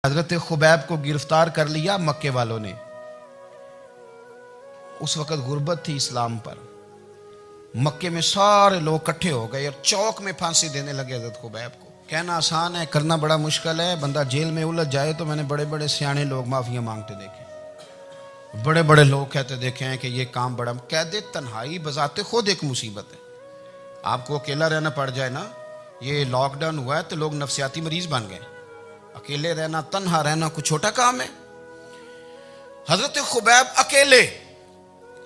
حضرت خبیب کو گرفتار کر لیا مکے والوں نے. اس وقت غربت تھی اسلام پر. مکے میں سارے لوگ اکٹھے ہو گئے اور چوک میں پھانسی دینے لگے حضرت خبیب کو. کہنا آسان ہے، کرنا بڑا مشکل ہے. بندہ جیل میں الجھ جائے تو میں نے بڑے بڑے سیانے لوگ معافیاں مانگتے دیکھے، بڑے بڑے لوگ کہتے دیکھے ہیں کہ یہ کام بڑا. قید تنہائی بذات خود ایک مصیبت ہے. آپ کو اکیلا رہنا پڑ جائے نا، یہ لاک ڈاؤن ہوا ہے تو لوگ نفسیاتی مریض بن گئے. اکیلے رہنا، تنہا رہنا کوئی چھوٹا کام ہے؟ حضرت خبیب اکیلے،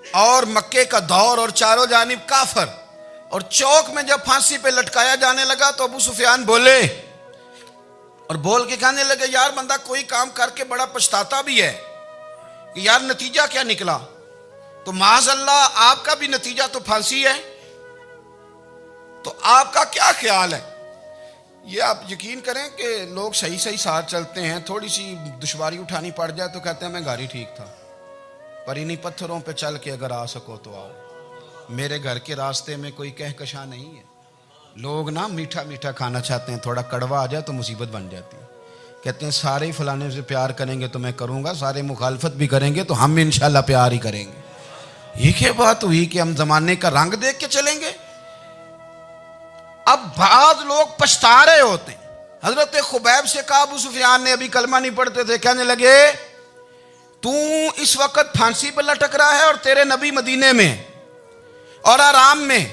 اور مکے کا دور اور چاروں جانب کافر، اور چوک میں جب پھانسی پہ لٹکایا جانے لگا تو ابو سفیان بولے اور بول کے کہنے لگے یار بندہ کوئی کام کر کے بڑا پچھتاتا بھی ہے کہ یار نتیجہ کیا نکلا. تو معاذ اللہ آپ کا بھی نتیجہ تو پھانسی ہے، تو آپ کا کیا خیال ہے؟ یہ آپ یقین کریں کہ لوگ صحیح صحیح ساتھ چلتے ہیں، تھوڑی سی دشواری اٹھانی پڑ جائے تو کہتے ہیں میں گاڑی ٹھیک تھا، پر انہی پتھروں پہ چل کے اگر آ سکو تو آؤ. میرے گھر کے راستے میں کوئی کہکشاں نہیں ہے. لوگ نا میٹھا میٹھا کھانا چاہتے ہیں، تھوڑا کڑوا آ جائے تو مصیبت بن جاتی ہے. کہتے ہیں سارے ہی فلانے سے پیار کریں گے تو میں کروں گا، سارے مخالفت بھی کریں گے تو ہم انشاءاللہ پیار ہی کریں گے. یہ کیا بات ہوئی کہ ہم زمانے کا رنگ دیکھ کے چلیں گے؟ اب بعض لوگ پچھتا رہے ہوتے ہیں. حضرت خبیب سے کہا، ابو سفیان نے ابھی کلمہ نہیں پڑھتے تھے، کہنے لگے تو اس وقت پھانسی پہ لٹک رہا ہے اور تیرے نبی مدینے میں اور آرام میں،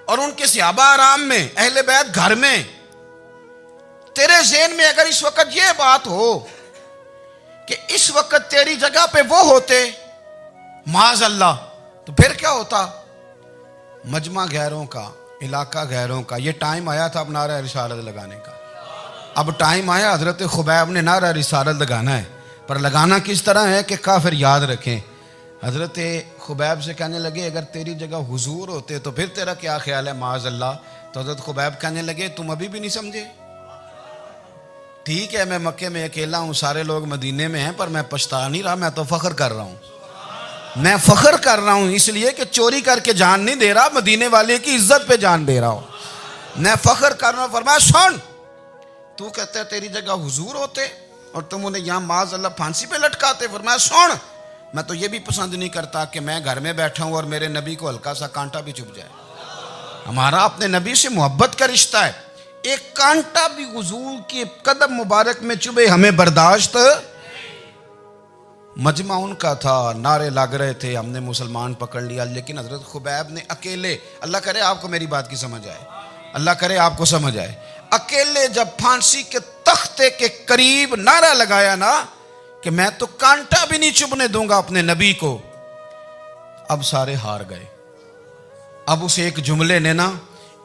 اور ان کے صحابہ آرام میں، اہل بیت گھر میں. تیرے ذہن میں اگر اس وقت یہ بات ہو کہ اس وقت تیری جگہ پہ وہ ہوتے معاذ اللہ، تو پھر کیا ہوتا؟ مجمع غیروں کا، علاقہ غیروں کا. یہ ٹائم آیا تھا اب نعرہ رسالت لگانے کا. اب ٹائم آیا حضرت خبیب نے نعرہ رسالت لگانا ہے، پر لگانا کس طرح ہے کہ کافر یاد رکھیں. حضرت خبیب سے کہنے لگے اگر تیری جگہ حضور ہوتے تو پھر تیرا کیا خیال ہے معاذ اللہ؟ تو حضرت خبیب کہنے لگے تم ابھی بھی نہیں سمجھے. ٹھیک ہے میں مکے میں اکیلا ہوں، سارے لوگ مدینے میں ہیں، پر میں پچھتا نہیں رہا، میں تو فخر کر رہا ہوں. میں فخر کر رہا ہوں اس لیے کہ چوری کر کے جان نہیں دے رہا، مدینے والے کی عزت پہ جان دے رہا ہوں. میں فخر کر رہا ہوں. فرمایا سن، تو کہتا ہے تیری جگہ حضور ہوتے اور تم انہیں یہاں معاذ اللہ پھانسی پہ لٹکاتے. فرمایا سن، میں تو یہ بھی پسند نہیں کرتا کہ میں گھر میں بیٹھا ہوں اور میرے نبی کو ہلکا سا کانٹا بھی چبھ جائے. ہمارا اپنے نبی سے محبت کا رشتہ ہے. ایک کانٹا بھی حضور کے قدم مبارک میں چبھے ہمیں برداشت. مجمع ان کا تھا، نعرے لگ رہے تھے، ہم نے مسلمان پکڑ لیا. لیکن حضرت خبیب نے اکیلے، اللہ کرے آپ کو میری بات کی سمجھ آئے، اللہ کرے آپ کو سمجھ آئے، اکیلے جب پھانسی کے تختے کے قریب نعرہ لگایا نا کہ میں تو کانٹا بھی نہیں چبھنے دوں گا اپنے نبی کو. اب سارے ہار گئے. اب اس ایک جملے نے نا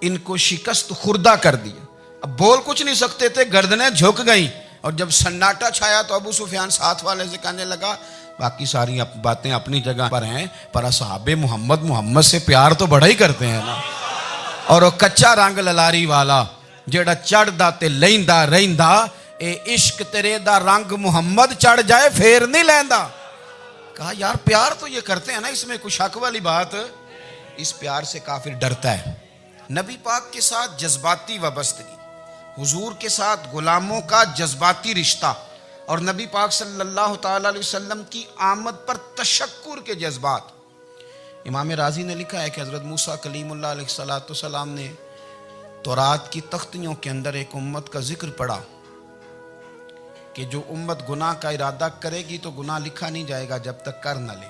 ان کو شکست خوردہ کر دیا. اب بول کچھ نہیں سکتے تھے، گردنیں جھک گئیں. اور جب سناٹا چھایا تو ابو سفیان ساتھ والے سے کہنے لگا باقی ساری باتیں اپنی جگہ پر ہیں، پر اصحاب محمد سے پیار تو بڑا ہی کرتے ہیں نا. اور وہ کچا رنگ للاری والا جیڑا چڑھدا تے لیندا رہندا، اے عشق تیرے دا رنگ محمد چڑھ جائے پھر نہیں لیندا. کہا یار پیار تو یہ کرتے ہیں نا، اس میں کوئی شک والی بات؟ اس پیار سے کافر ڈرتا ہے. نبی پاک کے ساتھ جذباتی وابستگی، حضور کے ساتھ غلاموں کا جذباتی رشتہ، اور نبی پاک صلی اللہ تعالی علیہ وسلم کی آمد پر تشکر کے جذبات. امام رازی نے لکھا ہے کہ حضرت موسیٰ کلیم اللہ علیہ السلام نے تورات کی تختیوں کے اندر ایک امت کا ذکر پڑھا کہ جو امت گناہ کا ارادہ کرے گی تو گناہ لکھا نہیں جائے گا جب تک کر نہ لے،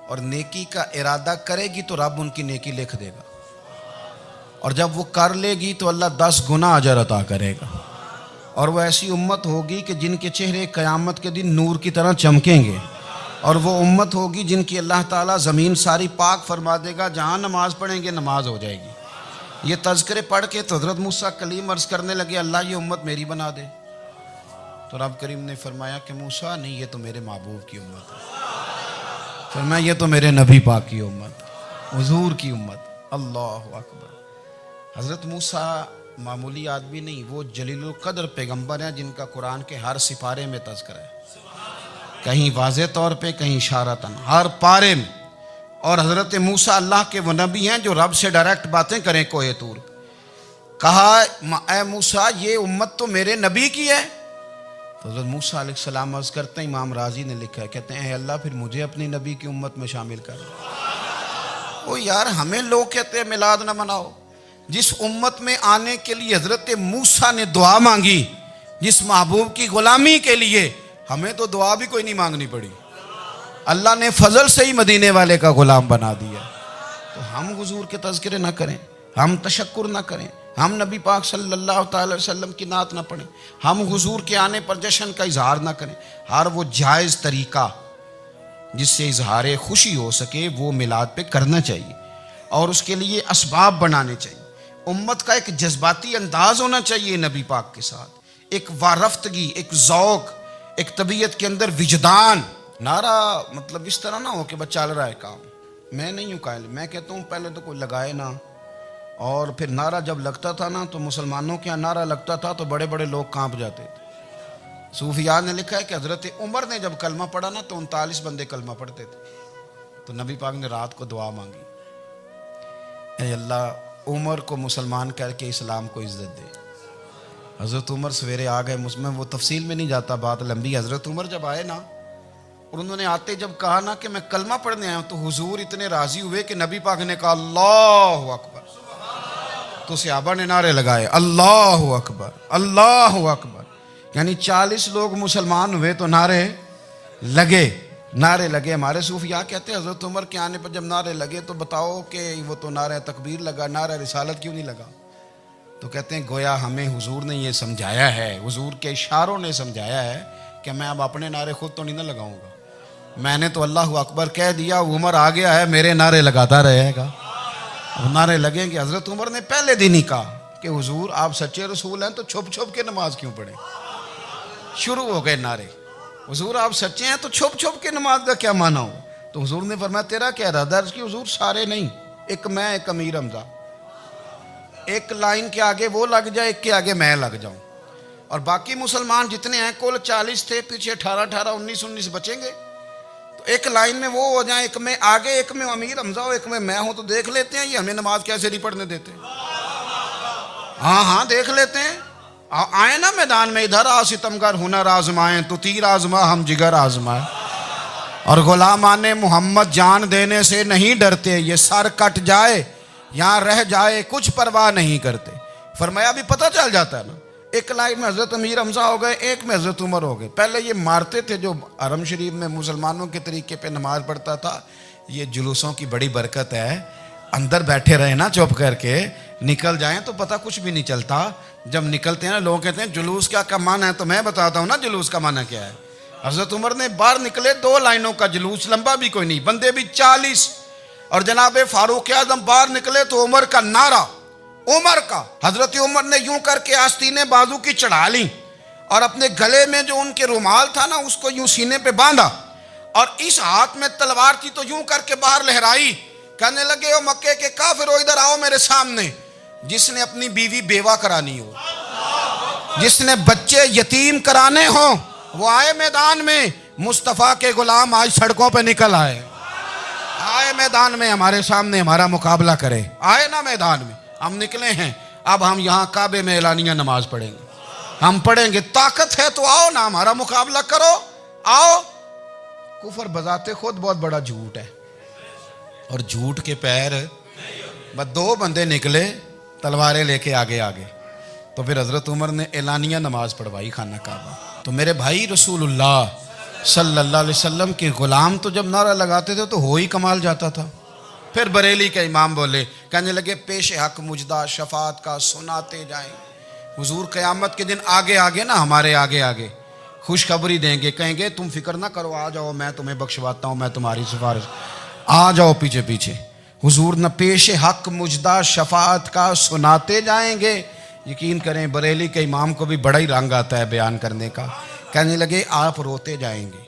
اور نیکی کا ارادہ کرے گی تو رب ان کی نیکی لکھ دے گا، اور جب وہ کر لے گی تو اللہ 10 گنا اجر عطا کرے گا. اور وہ ایسی امت ہوگی کہ جن کے چہرے قیامت کے دن نور کی طرح چمکیں گے، اور وہ امت ہوگی جن کی اللہ تعالیٰ زمین ساری پاک فرما دے گا، جہاں نماز پڑھیں گے نماز ہو جائے گی. یہ تذکرے پڑھ کے تو حضرت موسیٰ کلیم عرض کرنے لگے اللہ یہ امت میری بنا دے. تو رب کریم نے فرمایا کہ موسیٰ نہیں، یہ تو میرے محبوب کی امت ہے. فرمایا یہ تو میرے نبی پاک کی امت، حضور کی امت. اللہ اکبر. حضرت موسیٰ معمولی آدمی نہیں، وہ جلیل القدر پیغمبر ہیں جن کا قرآن کے ہر سپارے میں تذکرہ ہے، کہیں واضح طور پہ کہیں اشارتاً، ہر پارے میں. اور حضرت موسیٰ اللہ کے وہ نبی ہیں جو رب سے ڈائریکٹ باتیں کریں کوہ طور. کہا اے موسیٰ یہ امت تو میرے نبی کی ہے. تو حضرت موسیٰ علیہ السلام عرض کرتے ہیں، امام راضی نے لکھا ہے، کہتے ہیں اے اللہ پھر مجھے اپنی نبی کی امت میں شامل کر۔ وہ یار ہمیں لوگ کہتے ہیں میلاد نہ مناؤ، جس امت میں آنے کے لیے حضرت موسیٰ نے دعا مانگی، جس محبوب کی غلامی کے لیے، ہمیں تو دعا بھی کوئی نہیں مانگنی پڑی، اللہ نے فضل سے ہی مدینے والے کا غلام بنا دیا۔ تو ہم حضور کے تذکرے نہ کریں، ہم تشکر نہ کریں، ہم نبی پاک صلی اللہ تعالی وسلم کی نعت نہ پڑھیں، ہم حضور کے آنے پر جشن کا اظہار نہ کریں۔ ہر وہ جائز طریقہ جس سے اظہار خوشی ہو سکے وہ میلاد پہ کرنا چاہیے، اور اس کے لیے اسباب بنانے چاہیے۔ امت کا ایک جذباتی انداز ہونا چاہیے نبی پاک کے ساتھ، ایک وارفتگی، ایک ذوق، ایک طبیعت کے اندر وجدان۔ نعرہ مطلب اس طرح نہ ہو کہ بس چل رہا ہے کام، میں نہیں ہوں قائل، میں کہتا ہوں پہلے تو کوئی لگائے نہ، اور پھر نعرہ جب لگتا تھا نا تو مسلمانوں کے یہاں نعرہ لگتا تھا تو بڑے بڑے لوگ کانپ جاتے تھے۔ صوفیاء نے لکھا ہے کہ حضرت عمر نے جب کلمہ پڑھا نا تو 39 بندے کلمہ پڑھتے تھے، تو نبی پاک نے رات کو دعا مانگی، اے اللہ عمر کو مسلمان کر کے اسلام کو عزت دے۔ حضرت عمر سویرے آ گئے، میں وہ تفصیل میں نہیں جاتا، بات لمبی۔ حضرت عمر جب آئے نا اور انہوں نے آتے جب کہا نا کہ میں کلمہ پڑھنے آیا ہوں، تو حضور اتنے راضی ہوئے کہ نبی پاک نے کہا اللہ اکبر، تو صحابہ نے نعرے لگائے اللہ اکبر اللہ اکبر، یعنی 40 لوگ مسلمان ہوئے تو نعرے لگے۔ ہمارے صوفیاء کہتے ہیں حضرت عمر کے آنے پر جب نعرے لگے تو بتاؤ کہ وہ تو نعرہ تکبیر لگا، نعرہ رسالت کیوں نہیں لگا؟ تو کہتے ہیں گویا ہمیں حضور نے یہ سمجھایا ہے، حضور کے اشاروں نے سمجھایا ہے کہ میں اب اپنے نعرے خود تو نہیں نہ لگاؤں گا، میں نے تو اللہ اکبر کہہ دیا، عمر آ گیا ہے میرے نعرے لگاتا رہے گا، نعرے لگیں گے۔ حضرت عمر نے پہلے دن ہی کہا کہ حضور آپ سچے رسول ہیں تو چھپ چھپ کے نماز کیوں پڑھیں؟ شروع ہو گئے نعرے، حضور آپ سچے ہیں تو چھپ چھپ کے نماز کا کیا معنی ہو؟ تو حضور نے فرمایا تیرا کیا ارادہ ہے؟ حضور سارے نہیں، ایک میں، ایک امیر حمزہ، ایک لائن کے آگے وہ لگ جائے، ایک کے آگے میں لگ جاؤں، اور باقی مسلمان جتنے ہیں کل 40 تھے، پیچھے 18 19 بچیں گے، تو ایک لائن میں وہ ہو جائیں، ایک میں آگے، ایک میں امیر حمزہ ہو، ایک میں ہوں، تو دیکھ لیتے ہیں یہ ہمیں نماز کیسے نہیں پڑھنے دیتے۔ ہاں دیکھ لیتے ہیں، آئے نا میدان میں، ادھر آ ستمگر ہنر آزمائیں، تو تیر آزما ہم جگر آزمائیں، اور غلامان محمد جان دینے سے نہیں ڈرتے، یہ سر کٹ جائے یہاں رہ جائے کچھ پرواہ نہیں کرتے۔ فرمایا بھی پتہ چل جاتا ہے نا، ایک لائن میں حضرت امیر حمزہ ہو گئے، ایک میں حضرت عمر ہو گئے۔ پہلے یہ مارتے تھے جو حرم شریف میں مسلمانوں کے طریقے پہ نماز پڑھتا تھا، یہ جلوسوں کی بڑی برکت ہے، اندر بیٹھے رہے نا چپ کر کے، نکل جائیں تو پتہ کچھ بھی نہیں چلتا۔ جب نکلتے ہیں نا لوگ کہتے ہیں جلوس کیا معنی ہے، تو میں بتاتا ہوں نا جلوس کا معنی کیا ہے۔ حضرت عمر نے باہر نکلے 2 لائنوں کا جلوس، لمبا بھی کوئی نہیں، بندے بھی 40، اور جناب فاروق اعظم باہر نکلے تو عمر کا نعرہ، عمر کا، حضرت عمر نے یوں کر کے آستینیں بازو کی چڑھا لیں، اور اپنے گلے میں جو ان کے رومال تھا نا اس کو یوں سینے پہ باندھا، اور اس ہاتھ میں تلوار تھی تو یوں کر کے باہر لہرائی، کہنے لگے او مکے کے کافرو ادھر آؤ میرے سامنے، جس نے اپنی بیوی بیوہ کرانی ہو، جس نے بچے یتیم کرانے ہوں، وہ آئے میدان میں، مصطفیٰ کے غلام آج سڑکوں پہ نکل آئے میدان میں ہمارے سامنے ہمارا مقابلہ کرے، آئے نا میدان میں، ہم نکلے ہیں، اب ہم یہاں کعبے میں اعلانیہ نماز پڑھیں گے، ہم پڑھیں گے، طاقت ہے تو آؤ نا ہمارا مقابلہ کرو، آؤ۔ کفر بذات خود بہت بڑا جھوٹ ہے، اور جھوٹ کے پیر، بس 2 بندے نکلے تلواریں لے کے آگے، تو پھر حضرت عمر نے اعلانیہ نماز پڑھوائی خانہ کعبہ۔ تو میرے بھائی رسول اللہ صلی اللہ علیہ وسلم کے غلام تو جب نعرہ لگاتے تھے تو ہو ہی کمال جاتا تھا۔ پھر بریلی کے امام بولے، کہنے لگے پیش حق مجدہ شفاعت کا سناتے جائیں۔ حضور قیامت کے دن آگے نا ہمارے آگے خوشخبری دیں گے، کہیں گے تم فکر نہ کرو، آ جاؤ میں تمہیں بخشواتا ہوں، میں تمہاری سفارش، آ جاؤ پیچھے۔ حضور نہ پیش حق مجدہ شفاعت کا سناتے جائیں گے۔ یقین کریں بریلی کے امام کو بھی بڑا ہی رنگ آتا ہے بیان کرنے کا، کہنے لگے آپ روتے جائیں گے،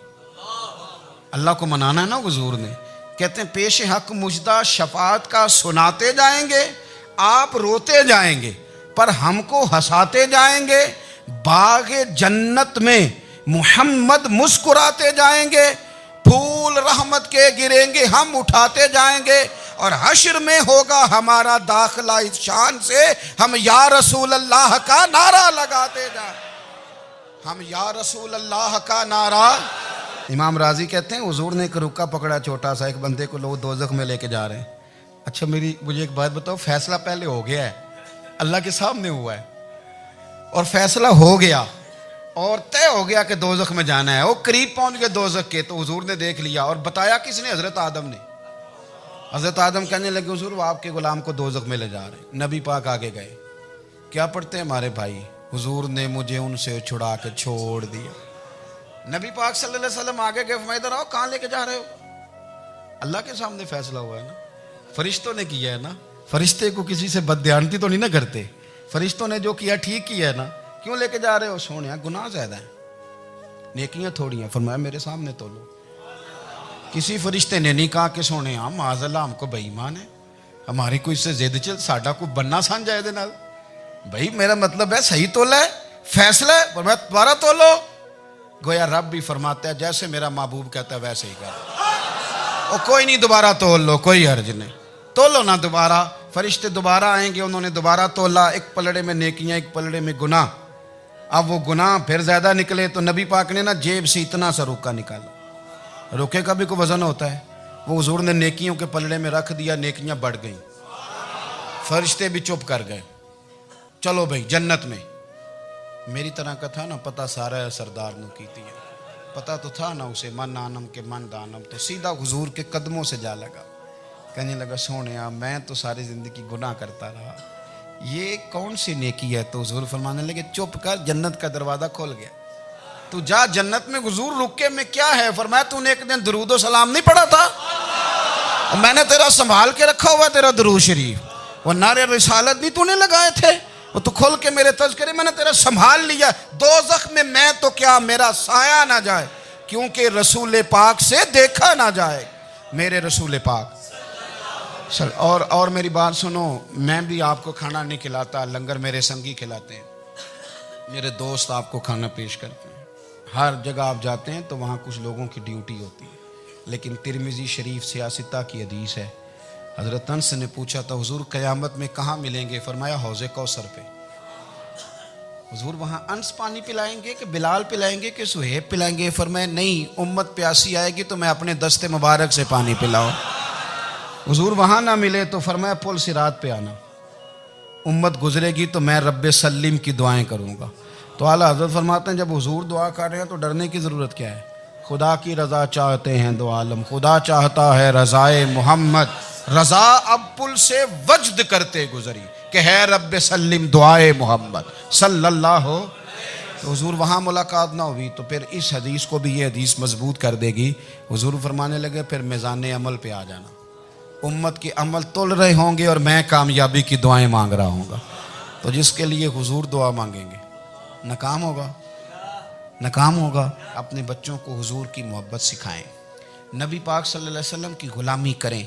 اللہ کو منانا ہے نا حضور نے، کہتے ہیں پیش حق مجدہ شفاعت کا سناتے جائیں گے، آپ روتے جائیں گے پر ہم کو ہنساتے جائیں گے، باغ جنت میں محمد مسکراتے جائیں گے، پھول رحمت کے گریں گے ہم اٹھاتے جائیں گے، اور حشر میں ہوگا ہمارا داخلہ اس شان سے ہم یا رسول اللہ کا نعرہ لگاتے جائیں۔ ہم یا رسول اللہ کا نعرہ. امام راضی کہتے ہیں حضور نے ایک رکا پکڑا چھوٹا سا, ایک بندے کو لوگ دوزخ میں لے کے جا رہے ہیں. اچھا مجھے ایک بات بتاؤ, فیصلہ پہلے ہو گیا ہے, اللہ کے سامنے ہوا ہے, اور فیصلہ ہو گیا اور طے ہو گیا کہ دوزخ میں جانا ہے. وہ قریب پہنچ گئے دوزخ کے, تو حضور نے دیکھ لیا, اور بتایا کس نے؟ حضرت آدم نے. حضرت آدم کہنے لگے حضور وہ آپ کے غلام کو دوزخ میں لے جا رہے ہیں. نبی پاک آگے گئے, کیا پڑھتے ہیں ہمارے بھائی؟ حضور نے مجھے ان سے چھڑا کے چھوڑ دیا. نبی پاک صلی اللہ علیہ وسلم آگے گئے, فرمایا ادھر آؤ, کہاں لے کے جا رہے ہو؟ اللہ کے سامنے فیصلہ ہوا ہے نا, فرشتوں نے کیا ہے نا. فرشتے کو کسی سے بددیانتی تو نہیں نہ کرتے, فرشتوں نے جو کیا ٹھیک کیا ہے نا. کیوں لے کے جا رہے ہو؟ سونے گناہ زیادہ ہیں, نیکیاں تھوڑی ہیں. فرمایا میرے سامنے تو لو. کسی فرشتے نے نہیں کہا کہ سونے معاذ اللہ ہم کو بے ایمان ہے, ہماری کوئی اس سے زد چل ساڈا کوئی بننا سان جائے دے نال. بھائی میرا مطلب ہے صحیح تولا ہے, فیصلہ ہے, فرمایا دوبارہ تولو. گویا رب بھی فرماتا ہے جیسے میرا محبوب کہتا ہے ویسے ہی کر. اور کوئی نہیں, دوبارہ تول لو, کوئی حرج نہیں, تولو نا دوبارہ. فرشتے دوبارہ آئیں گے, انہوں نے دوبارہ تولا, ایک پلڑے میں نیکیاں ایک پلڑے میں گناہ. اب وہ گناہ پھر زیادہ نکلے تو نبی پاک نے نا جیب سے اتنا سا روکا نکالا. روکے کا بھی کوئی وزن ہوتا ہے, وہ حضور نے نیکیوں کے پلڑے میں رکھ دیا, نیکیاں بڑھ گئیں. فرشتے بھی چپ کر گئے. چلو بھائی جنت میں. میری طرح کا تھا نا, پتہ سارا ہے سردار نو کیتی ہے, پتہ تو تھا نا اسے من آنم کے من دانم. تو سیدھا حضور کے قدموں سے جا لگا, کہنے لگا سونیا میں تو ساری زندگی گناہ کرتا رہا, یہ کون سی نیکی ہے؟ تو حضور فرمانے لگے چپ کر, جنت کا دروازہ کھول گیا, تو جا جنت میں. حضور رکے میں کیا ہے؟ فرمایا تو نے ایک دن درود و سلام نہیں پڑھا تھا, میں نے تیرا سنبھال کے رکھا ہوا تیرا درود شریف, وہ نعرے رسالت نہیں تو نے لگائے تھے, وہ تو کھول کے میرے تذکرے میں نے تیرا سنبھال لیا. دوزخ میں میں تو کیا میرا سایہ نہ جائے, کیونکہ رسول پاک سے دیکھا نہ جائے. میرے رسول پاک اور میری بات سنو, میں بھی آپ کو کھانا نہیں کھلاتا, لنگر میرے سنگی کھلاتے ہیں, میرے دوست آپ کو کھانا پیش کرتے ہیں. ہر جگہ آپ جاتے ہیں تو وہاں کچھ لوگوں کی ڈیوٹی ہوتی ہے. لیکن ترمذی شریف سیاستہ کی حدیث ہے, حضرت انس نے پوچھا تھا حضور قیامت میں کہاں ملیں گے؟ فرمایا حوض کوثر پہ. حضور وہاں انس پانی پلائیں گے کہ بلال پلائیں گے کہ سہیب پلائیں گے؟ فرمایا نہیں, امت پیاسی آئے گی تو میں اپنے دست مبارک سے پانی پلاؤں. حضور وہاں نہ ملے تو فرمایا پل صراط پہ آنا, امت گزرے گی تو میں رب سلیم کی دعائیں کروں گا. تو اعلیٰ حضرت فرماتے ہیں جب حضور دعا کر رہے ہیں تو ڈرنے کی ضرورت کیا ہے؟ خدا کی رضا چاہتے ہیں دو عالم, خدا چاہتا ہے رضائے محمد, رضا اب پل سے وجد کرتے گزری کہ ہے رب سلیم دعائے محمد صلی اللہ ہو. تو حضور وہاں ملاقات نہ ہوئی تو پھر اس حدیث کو بھی یہ حدیث مضبوط کر دے گی. حضور فرمانے لگے پھر میزان عمل پہ آ جانا, امت کے عمل تول رہے ہوں گے اور میں کامیابی کی دعائیں مانگ رہا ہوں گا. تو جس کے لیے حضور دعا مانگیں گے ناکام ہوگا, ناکام ہوگا. اپنے بچوں کو حضور کی محبت سکھائیں, نبی پاک صلی اللہ علیہ وسلم کی غلامی کریں.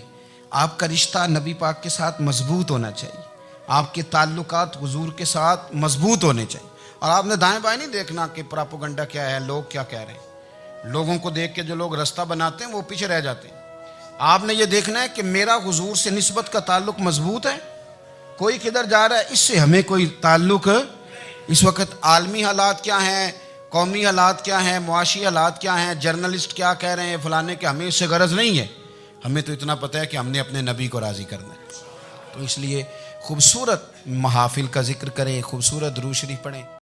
آپ کا رشتہ نبی پاک کے ساتھ مضبوط ہونا چاہیے, آپ کے تعلقات حضور کے ساتھ مضبوط ہونے چاہیے. اور آپ نے دائیں بائیں نہیں دیکھنا کہ پراپوگنڈا کیا ہے, لوگ کیا کہہ رہے ہیں. لوگوں کو دیکھ کے جو لوگ رستہ بناتے ہیں وہ پیچھے رہ جاتے ہیں. آپ نے یہ دیکھنا ہے کہ میرا حضور سے نسبت کا تعلق مضبوط ہے. کوئی کدھر جا رہا ہے اس سے ہمیں کوئی تعلق. اس وقت عالمی حالات کیا ہیں, قومی حالات کیا ہیں, معاشی حالات کیا ہیں, جرنلسٹ کیا کہہ رہے ہیں فلانے کے, ہمیں اس سے غرض نہیں ہے. ہمیں تو اتنا پتہ ہے کہ ہم نے اپنے نبی کو راضی کرنا ہے. تو اس لیے خوبصورت محافل کا ذکر کریں, خوبصورت درود شریف پڑھیں.